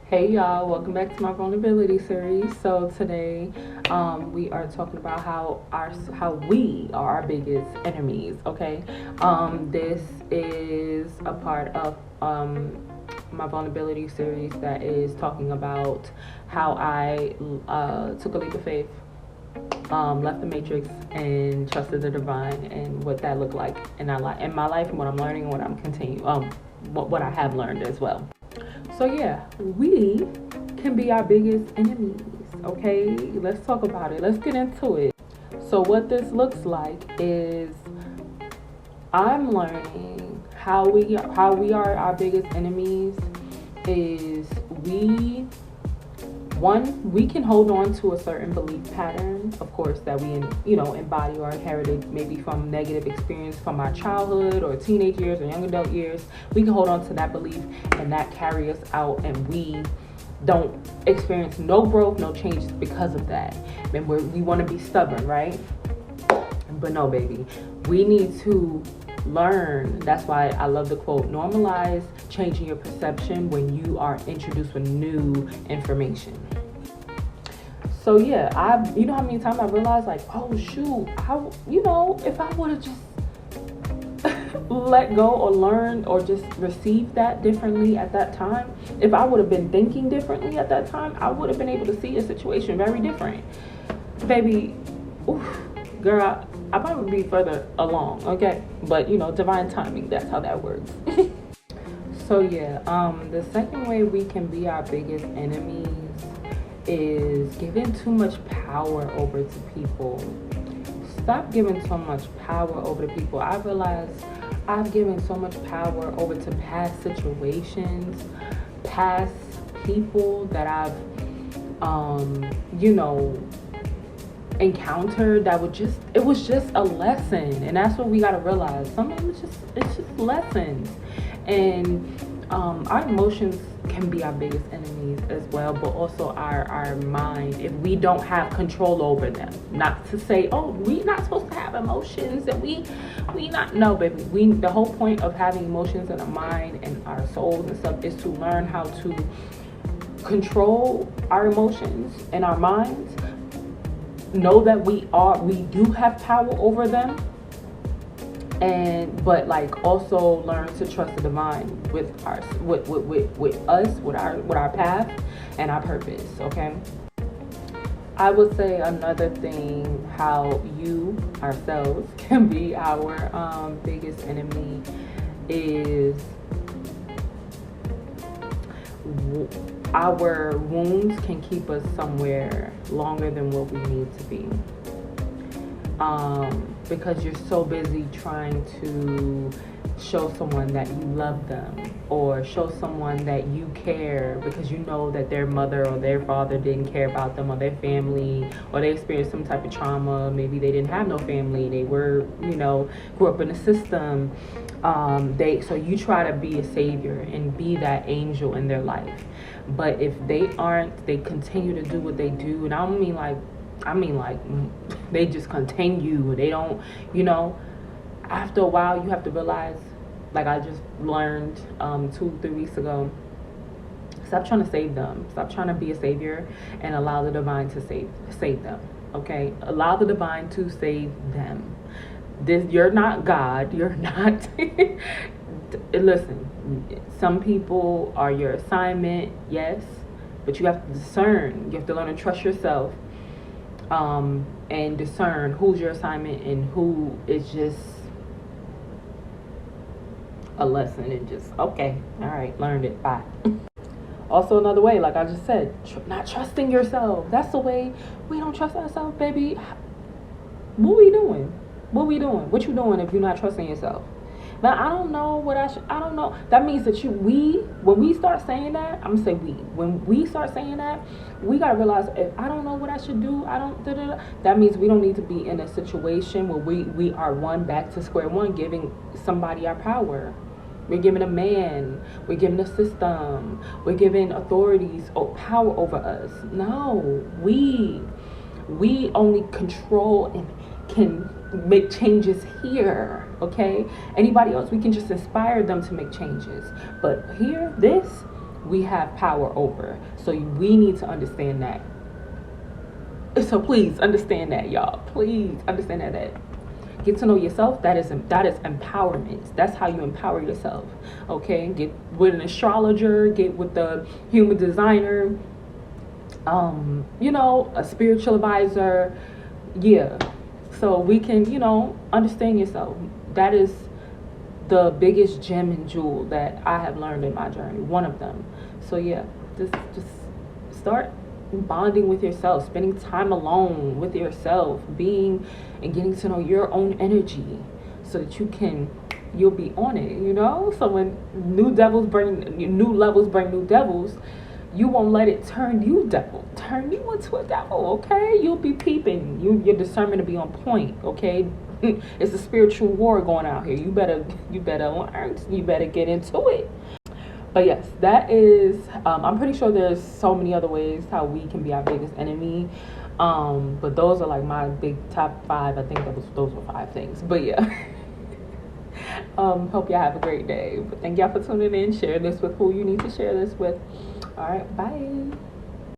Hey y'all, welcome back to my vulnerability series. So today, we are talking about how we are our biggest enemies. Okay, this is a part of my vulnerability series that is talking about how I took a leap of faith, left the matrix, and trusted the divine, and what that looked like in my life, and what I'm learning, and what I'm continue what I have learned as well. So yeah, we can be our biggest enemies. Okay, let's talk about it. Let's get into it. So what this looks like is I'm learning how we are our biggest enemies is we can hold on to a certain belief pattern, of course, that we embody or inherited maybe from negative experience from our childhood or teenage years or young adult years. We can hold on to that belief, and that carry us out, and we don't experience no growth, no changes because of that. And we want to be stubborn, right? But no, baby, we need to learn. That's why I love the quote: normalize changing your perception when you are introduced with new information. So yeah, you know how many times I realized, like, oh shoot, if I would have just let go or learned or just received that differently at that time, if I would have been thinking differently at that time, I would have been able to see a situation very different. Baby, oof, girl, I probably would be further along, okay? But divine timing, that's how that works. So yeah, the second way we can be our biggest enemies is giving too much power over to people. Stop giving so much power over to people. I realize I've given so much power over to past situations, past people that I've encountered, that it was just a lesson. And that's what we got to realize. Some of it's just lessons. And our emotions can be our biggest enemies as well, but also our mind, if we don't have control over them. Not to say, oh, we not supposed to have emotions, and we not, no, baby. The whole point of having emotions in our mind and our souls and stuff is to learn how to control our emotions and our minds. Know that we do have power over them, but like also learn to trust the divine with our path and our purpose. Okay, I would say another thing, how you ourselves can be our biggest enemy, is our wounds can keep us somewhere longer than what we need to be. Because you're so busy trying to show someone that you love them, or show someone that you care, because you know that their mother or their father didn't care about them, or their family, or they experienced some type of trauma. Maybe they didn't have no family. They were, grew up in a system. So you try to be a savior and be that angel in their life. But if they aren't, they continue to do what they do. And I mean like they just continue. They don't, after a while you have to realize, like I just learned 2-3 weeks ago, stop trying to save them. Stop trying to be a savior, and allow the divine to save them. Okay? Allow the divine to save them. You're not God. You're not listen, some people are your assignment, yes, but you have to discern. You have to learn to trust yourself, and discern who's your assignment and who is just a lesson, and just, okay, all right, learned it, bye. Also, another way, like I just said, not trusting yourself. That's the way we don't trust ourselves, baby. What we doing? What you doing if you're not trusting yourself? Now, I don't know what I don't know. That means that when we start saying that, I'm gonna say when we start saying that, we gotta realize, if I don't know what I should do, that means we don't need to be in a situation where we are back to square one, giving somebody our power. We're giving a man, we're giving a system, we're giving authorities power over us. No, we only control and can make changes here. Okay, anybody else, we can just inspire them to make changes, but here, we have power over. So we need to understand that. So please understand that, y'all. Please understand that get to know yourself. That is empowerment. That's how you empower yourself. Okay, get with an astrologer, get with the human designer, a spiritual advisor. Yeah, so we can, understand yourself. That is the biggest gem and jewel that I have learned in my journey. One of them. So yeah, just start bonding with yourself, spending time alone with yourself, being and getting to know your own energy, so that you'll be on it. So when new levels bring new devils, you won't let it turn you into a devil. Okay, you'll be peeping. Your discernment to be on point. Okay. It's a spiritual war going out here. You better learn. You better get into it. But yes, that is, I'm pretty sure there's so many other ways how we can be our biggest enemy. But those are like my big top 5. I think those were 5 things. But yeah. Hope y'all have a great day. But thank y'all for tuning in. Share this with who you need to share this with. All right, bye.